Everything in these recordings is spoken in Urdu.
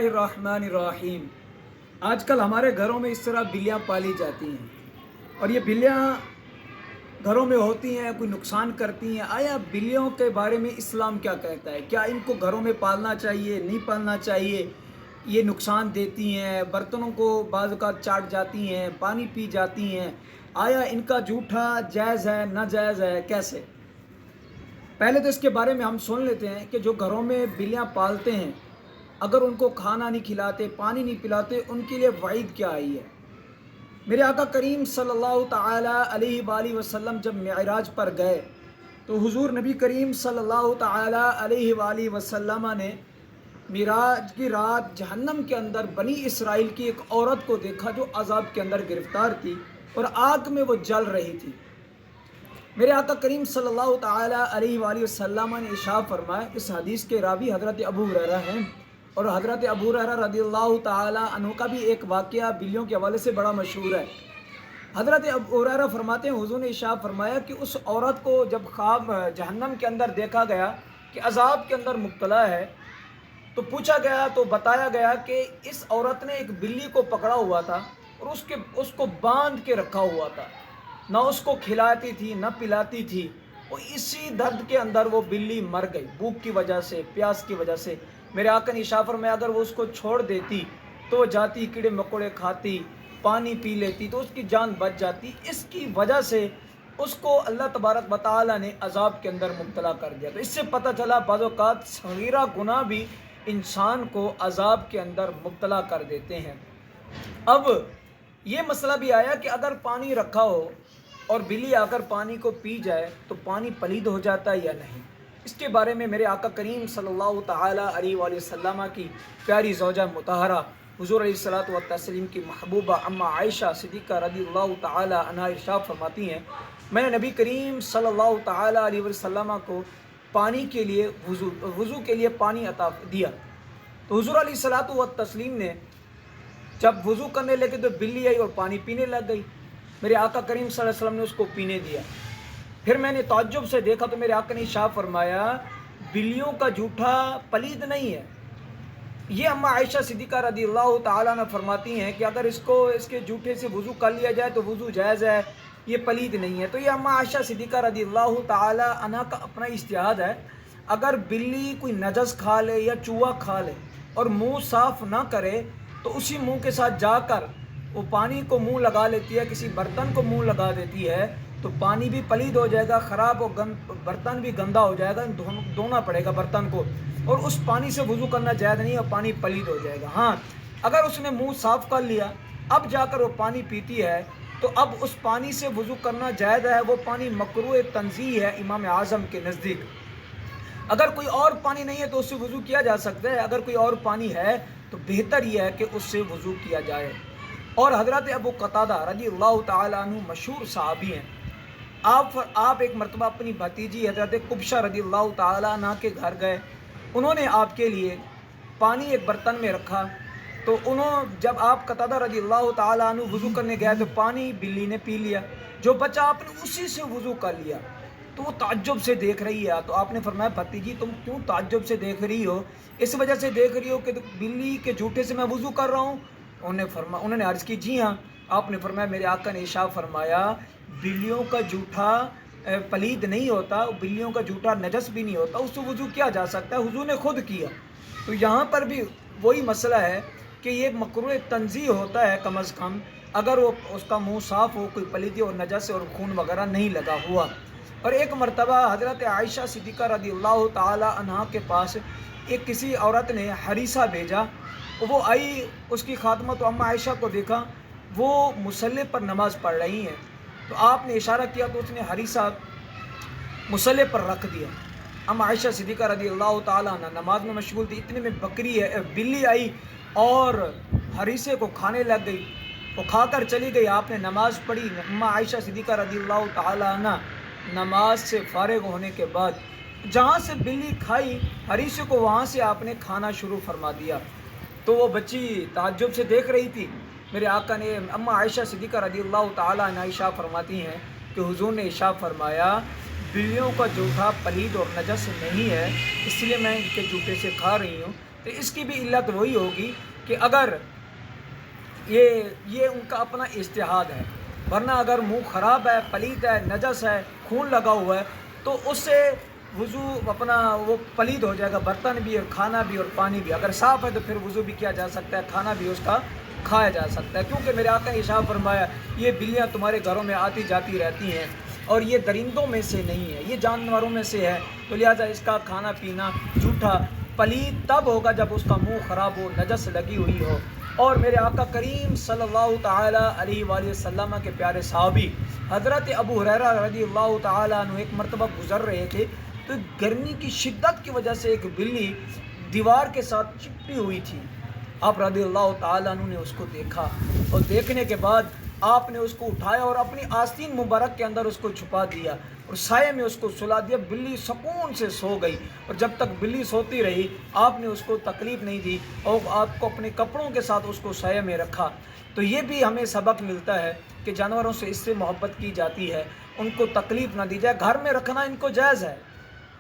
الرحمن الرحیم۔ آج کل ہمارے گھروں میں اس طرح بلیاں پالی جاتی ہیں اور یہ بلیاں گھروں میں ہوتی ہیں، کوئی نقصان کرتی ہیں۔ آیا بلیوں کے بارے میں اسلام کیا کہتا ہے؟ کیا ان کو گھروں میں پالنا چاہیے، نہیں پالنا چاہیے؟ یہ نقصان دیتی ہیں، برتنوں کو بعض اوقات چاٹ جاتی ہیں، پانی پی جاتی ہیں۔ آیا ان کا جھوٹا جائز ہے، ناجائز ہے؟ کیسے؟ پہلے تو اس کے بارے میں ہم سن لیتے ہیں کہ جو گھروں میں بلیاں پالتے ہیں، اگر ان کو کھانا نہیں کھلاتے، پانی نہیں پلاتے، ان کے لیے وعید کیا آئی ہے؟ میرے آقا کریم صلی اللہ تعالی علیہ وآلہ وسلم جب معراج پر گئے تو حضور نبی کریم صلی اللہ تعالی علیہ وآلہ وسلم نے معراج کی رات جہنم کے اندر بنی اسرائیل کی ایک عورت کو دیکھا جو عذاب کے اندر گرفتار تھی اور آگ میں وہ جل رہی تھی۔ میرے آقا کریم صلی اللہ تعالی علیہ وآلہ وسلم نے ارشاد فرمایا، اس حدیث کے راوی حضرت ابو ہریرہ ہیں اور حضرت ابو ہریرہ رضی اللہ تعالی عنہ کا بھی ایک واقعہ بلیوں کے حوالے سے بڑا مشہور ہے۔ حضرت ابو ہریرہ فرماتے ہیں حضور نے ارشاد فرمایا کہ اس عورت کو جب خواب جہنم کے اندر دیکھا گیا کہ عذاب کے اندر مبتلا ہے تو پوچھا گیا تو بتایا گیا کہ اس عورت نے ایک بلی کو پکڑا ہوا تھا اور اس کو باندھ کے رکھا ہوا تھا، نہ اس کو کھلاتی تھی نہ پلاتی تھی، اور اسی درد کے اندر وہ بلی مر گئی، بھوک کی وجہ سے، پیاس کی وجہ سے۔ میرے آقا نے ارشاد فرمایا اگر وہ اس کو چھوڑ دیتی تو وہ جاتی کیڑے مکوڑے کھاتی، پانی پی لیتی تو اس کی جان بچ جاتی۔ اس کی وجہ سے اس کو اللہ تبارک و تعالی نے عذاب کے اندر مبتلا کر دیا۔ تو اس سے پتہ چلا بعض اوقات صغیرہ گناہ بھی انسان کو عذاب کے اندر مبتلا کر دیتے ہیں۔ اب یہ مسئلہ بھی آیا کہ اگر پانی رکھا ہو اور بلی آ کر پانی کو پی جائے تو پانی پلید ہو جاتا ہے یا نہیں؟ اس کے بارے میں میرے آقا کریم صلی اللہ تعالی علیہ وآلہ وسلم کی پیاری زوجہ مطہرہ حضور علیہ الصلوۃ والتسلیم کی محبوبہ اما عائشہ صدیقہ رضی اللہ تعالی عنہا ارشاد فرماتی ہیں، میں نے نبی کریم صلی اللہ تعالی علیہ وسلم کو پانی کے لیے وضو کے لیے پانی عطا دیا تو حضور علیہ الصلوۃ والتسلیم نے جب وضو کرنے لگے تو بلی آئی اور پانی پینے لگ گئی۔ میرے آقا کریم صلی اللہ علیہ وسلم نے اس کو پینے دیا۔ پھر میں نے تعجب سے دیکھا تو میرے آقا نے ارشاد فرمایا بلیوں کا جھوٹا پلید نہیں ہے۔ یہ اما عائشہ صدیقہ رضی اللہ تعالیٰ عنہ فرماتی ہیں کہ اگر اس کے جھوٹے سے وضو کر لیا جائے تو وضو جائز ہے، یہ پلید نہیں ہے۔ تو یہ اما عائشہ صدیقہ رضی اللہ تعالیٰ عنہ کا اپنا اجتہاد ہے۔ اگر بلی کوئی نجس کھا لے یا چوہا کھا لے اور منہ صاف نہ کرے تو اسی منہ کے ساتھ جا کر وہ پانی کو منہ لگا لیتی ہے، کسی برتن کو منہ لگا دیتی ہے تو پانی بھی پلید ہو جائے گا، خراب برتن بھی گندا ہو جائے گا، دھونا پڑے گا برتن کو، اور اس پانی سے وضو کرنا جائز نہیں اور پانی پلید ہو جائے گا۔ ہاں اگر اس نے منہ صاف کر لیا اب جا کر وہ پانی پیتی ہے تو اب اس پانی سے وضو کرنا جائز ہے، وہ پانی مکروہ تنزیہ ہے امام اعظم کے نزدیک۔ اگر کوئی اور پانی نہیں ہے تو اس سے وضو کیا جا سکتا ہے، اگر کوئی اور پانی ہے تو بہتر یہ ہے کہ اس سے وضو کیا جائے۔ اور حضرت ابو قتادہ رضی اللہ تعالیٰ عنہ مشہور صحابی ہیں، آپ ایک مرتبہ اپنی بھتیجی حضرت قبشہ رضی اللہ تعالیٰ عنہ کے گھر گئے، انہوں نے آپ کے لیے پانی ایک برتن میں رکھا تو جب آپ قتادہ رضی اللہ تعالیٰ عنہ وضو کرنے گیا تو پانی بلی نے پی لیا، جو بچا آپ نے اسی سے وضو کر لیا تو وہ تعجب سے دیکھ رہی ہے۔ تو آپ نے فرمایا بھتیجی تم کیوں تعجب سے دیکھ رہی ہو؟ اس وجہ سے دیکھ رہی ہو کہ بلی کے جھوٹے سے میں وضو کر رہا ہوں؟ انہوں نے عرض کی جی ہاں۔ آپ نے فرمایا میرے آقا نے ارشاد فرمایا بلیوں کا جھوٹا پلید نہیں ہوتا، بلیوں کا جھوٹا نجس بھی نہیں ہوتا، اس سے وضو کیا جا سکتا ہے، حضور نے خود کیا۔ تو یہاں پر بھی وہی مسئلہ ہے کہ یہ مکروہ تنزیہ ہوتا ہے کم از کم، اگر وہ اس کا منہ صاف ہو، کوئی پلیدی اور نجس اور خون وغیرہ نہیں لگا ہوا۔ اور ایک مرتبہ حضرت عائشہ صدیقہ رضی اللہ تعالی عنہا کے پاس ایک کسی عورت نے حریصہ بھیجا، وہ آئی، اس کی خاتمہ تو اما عائشہ کو دیکھا وہ مصلی پر نماز پڑھ رہی ہیں، تو آپ نے اشارہ کیا تو اس نے حریصہ مصلی پر رکھ دیا۔ اما عائشہ صدیقہ رضی اللہ تعالیٰ عنہ نماز میں مشغول تھی، اتنے میں بلی آئی اور حریصے کو کھانے لگ گئی، وہ کھا کر چلی گئی۔ آپ نے نماز پڑھی، اما عائشہ صدیقہ رضی اللہ تعالیٰ عنہ نماز سے فارغ ہونے کے بعد جہاں سے بلی کھائی حریصے کو وہاں سے آپ نے کھانا شروع فرما دیا۔ تو وہ بچی تعجب سے دیکھ رہی تھی۔ میرے آقا نے اما عائشہ صدیقہ رضی اللہ تعالیٰ عنہ ارشاد فرماتی ہیں کہ حضور نے ارشاد فرمایا بلیوں کا جھوٹا پلید اور نجس نہیں ہے، اس لیے میں ان کے جھوٹے سے کھا رہی ہوں۔ تو اس کی بھی علت وہی ہوگی کہ اگر یہ ان کا اپنا اجتہاد ہے، ورنہ اگر منہ خراب ہے، پلید ہے، نجس ہے، خون لگا ہوا ہے، تو اس سے وضو اپنا وہ پلید ہو جائے گا، برتن بھی اور کھانا بھی اور پانی بھی۔ اگر صاف ہے تو پھر وضو بھی کیا جا سکتا ہے، کھانا بھی اس کا کھایا جا سکتا ہے، کیونکہ میرے آقا نے ارشاد فرمایا یہ بلیاں تمہارے گھروں میں آتی جاتی رہتی ہیں اور یہ درندوں میں سے نہیں ہے، یہ جانوروں میں سے ہے، تو لہٰذا اس کا کھانا پینا جھوٹا پلید تب ہوگا جب اس کا منہ خراب ہو، نجس لگی ہوئی ہو۔ اور میرے آقا کریم صلی اللہ تعالیٰ علیہ وآلہ وسلم کے پیارے صحابی حضرت ابو ہریرہ رضی اللہ تعالیٰ عنہ ایک مرتبہ گزر رہے تھے، تو گرمی کی شدت کی وجہ سے ایک بلی دیوار کے ساتھ چپٹی ہوئی تھی۔ آپ رضی اللہ تعالیٰ عنہ نے اس کو دیکھا، اور دیکھنے کے بعد آپ نے اس کو اٹھایا اور اپنی آستین مبارک کے اندر اس کو چھپا دیا اور سائے میں اس کو سلا دیا۔ بلی سکون سے سو گئی، اور جب تک بلی سوتی رہی آپ نے اس کو تکلیف نہیں دی اور آپ کو اپنے کپڑوں کے ساتھ اس کو سائے میں رکھا۔ تو یہ بھی ہمیں سبق ملتا ہے کہ جانوروں سے اس سے محبت کی جاتی ہے، ان کو تکلیف نہ دی جائے۔ گھر میں رکھنا ان کو جائز ہے،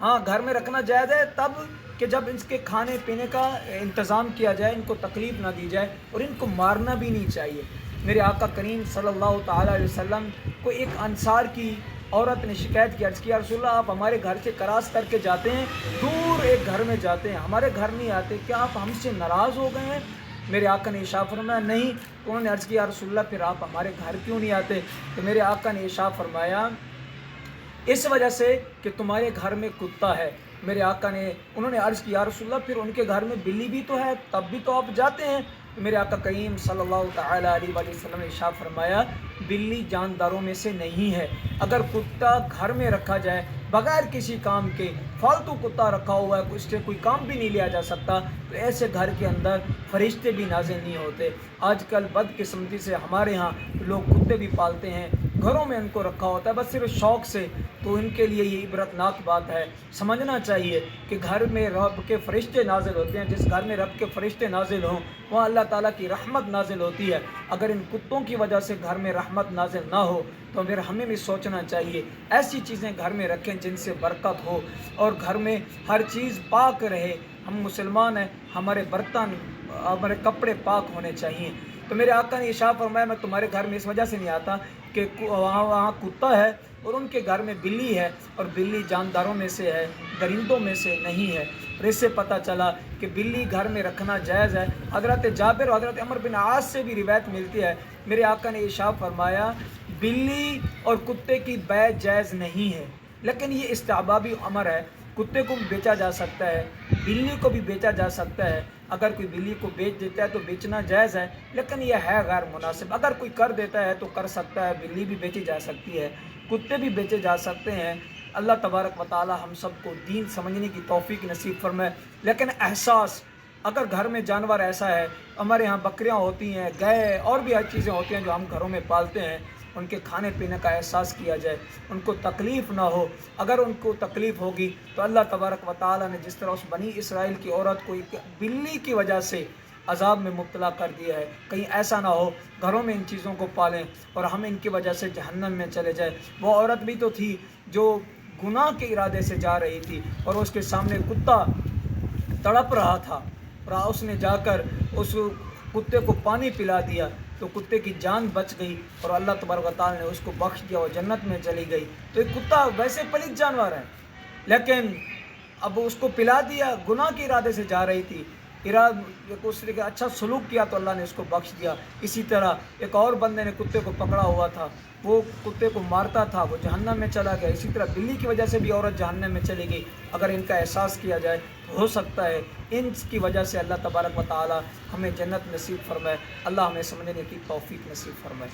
ہاں گھر میں رکھنا جائز ہے تب کہ جب ان کے کھانے پینے کا انتظام کیا جائے، ان کو تکلیف نہ دی جائے، اور ان کو مارنا بھی نہیں چاہیے۔ میرے آقا کریم صلی اللہ تعالیٰ علیہ وسلم کو ایک انصار کی عورت نے شکایت کی، عرض کیا رسول اللہ آپ ہمارے گھر سے کراس کر کے جاتے ہیں، دور ایک گھر میں جاتے ہیں، ہمارے گھر نہیں آتے، کیا آپ ہم سے ناراض ہو گئے ہیں؟ میرے آقا نے ارشاد فرمایا نہیں۔ تو انہوں نے عرض کیا رسول اللہ پھر آپ ہمارے گھر کیوں نہیں آتے؟ تو میرے آقا نے ارشاد فرمایا اس وجہ سے کہ تمہارے گھر میں کتا ہے۔ میرے آقا نے انہوں نے عرض کیا رسول اللہ پھر ان کے گھر میں بلی بھی تو ہے، تب بھی تو آپ جاتے ہیں؟ تو میرے آقا کریم صلی اللہ تعالیٰ علیہ وآلہ وسلم نے ارشاد فرمایا بلی جانداروں میں سے نہیں ہے۔ اگر کتا گھر میں رکھا جائے بغیر کسی کام کے، فالتو کتا رکھا ہوا ہے، اس سے کوئی کام بھی نہیں لیا جا سکتا، تو ایسے گھر کے اندر فرشتے بھی نازل نہیں ہوتے۔ آج کل بدقسمتی سے ہمارے ہاں لوگ کتے بھی پالتے ہیں، گھروں میں ان کو رکھا ہوتا ہے بس صرف شوق سے، تو ان کے لیے یہ عبرتناک بات ہے۔ سمجھنا چاہیے کہ گھر میں رب کے فرشتے نازل ہوتے ہیں، جس گھر میں رب کے فرشتے نازل ہوں وہاں اللہ تعالیٰ کی رحمت نازل ہوتی ہے۔ اگر ان کتوں کی وجہ سے گھر میں رحمت نازل نہ ہو تو پھر ہمیں بھی سوچنا چاہیے ایسی چیزیں گھر میں رکھیں جن سے برکت ہو اور گھر میں ہر چیز پاک رہے۔ ہم مسلمان ہیں، ہمارے برتن ہمارے کپڑے پاک ہونے چاہیے۔ تو میرے آقا نے ارشاد فرمایا میں تمہارے گھر میں اس وجہ سے نہیں آتا کہ وہاں کتا ہے اور ان کے گھر میں بلی ہے، اور بلی جانداروں میں سے ہے، درندوں میں سے نہیں ہے۔ اور اس سے پتہ چلا کہ بلی گھر میں رکھنا جائز ہے۔ حضرت جابر اور حضرت عمر بن عاص سے بھی روایت ملتی ہے، میرے آقا نے ارشاد فرمایا بلی اور کتے کی بیع جائز نہیں ہے، لیکن یہ استحبابی امر ہے۔ کتے کو بھی بیچا جا سکتا ہے، بلی کو بھی بیچا جا سکتا ہے۔ اگر کوئی بلی کو بیچ دیتا ہے تو بیچنا جائز ہے، لیکن یہ ہے غیر مناسب۔ اگر کوئی کر دیتا ہے تو کر سکتا ہے، بلی بھی بیچی جا سکتی ہے، کتے بھی بیچے جا سکتے ہیں۔ اللہ تبارک و تعالی ہم سب کو دین سمجھنے کی توفیق نصیب فرمائے، لیکن احساس اگر گھر میں جانور ایسا ہے، ہمارے ہاں بکریاں ہوتی ہیں، گائے اور بھی ہر چیزیں ہوتی ہیں جو ہم گھروں میں پالتے ہیں، ان کے کھانے پینے کا احساس کیا جائے، ان کو تکلیف نہ ہو۔ اگر ان کو تکلیف ہوگی تو اللہ تبارک و تعالی نے جس طرح اس بنی اسرائیل کی عورت کو ایک بلی کی وجہ سے عذاب میں مبتلا کر دیا ہے، کہیں ایسا نہ ہو گھروں میں ان چیزوں کو پالیں اور ہم ان کی وجہ سے جہنم میں چلے جائیں۔ وہ عورت بھی تو تھی جو گناہ کے ارادے سے جا رہی تھی اور اس کے سامنے کتا تڑپ رہا تھا، اور اس نے جا کر اس کتے کو پانی پلا دیا تو کتے کی جان بچ گئی اور اللہ تبارک و تعالی نے اس کو بخش دیا اور جنت میں چلی گئی۔ تو ایک کتا ویسے پلید جانور ہے، لیکن اب اس کو پلا دیا، گناہ کے ارادے سے جا رہی تھی، اس نے اچھا سلوک کیا تو اللہ نے اس کو بخش دیا۔ اسی طرح ایک اور بندے نے کتے کو پکڑا ہوا تھا، وہ کتے کو مارتا تھا، وہ جہنم میں چلا گیا۔ اسی طرح بلی کی وجہ سے بھی عورت جہنم میں چلی گئی۔ اگر ان کا احساس کیا جائے تو ہو سکتا ہے ان کی وجہ سے اللہ تبارک و تعالی ہمیں جنت نصیب فرمائے۔ اللہ ہمیں سمجھنے کی توفیق نصیب فرمائے۔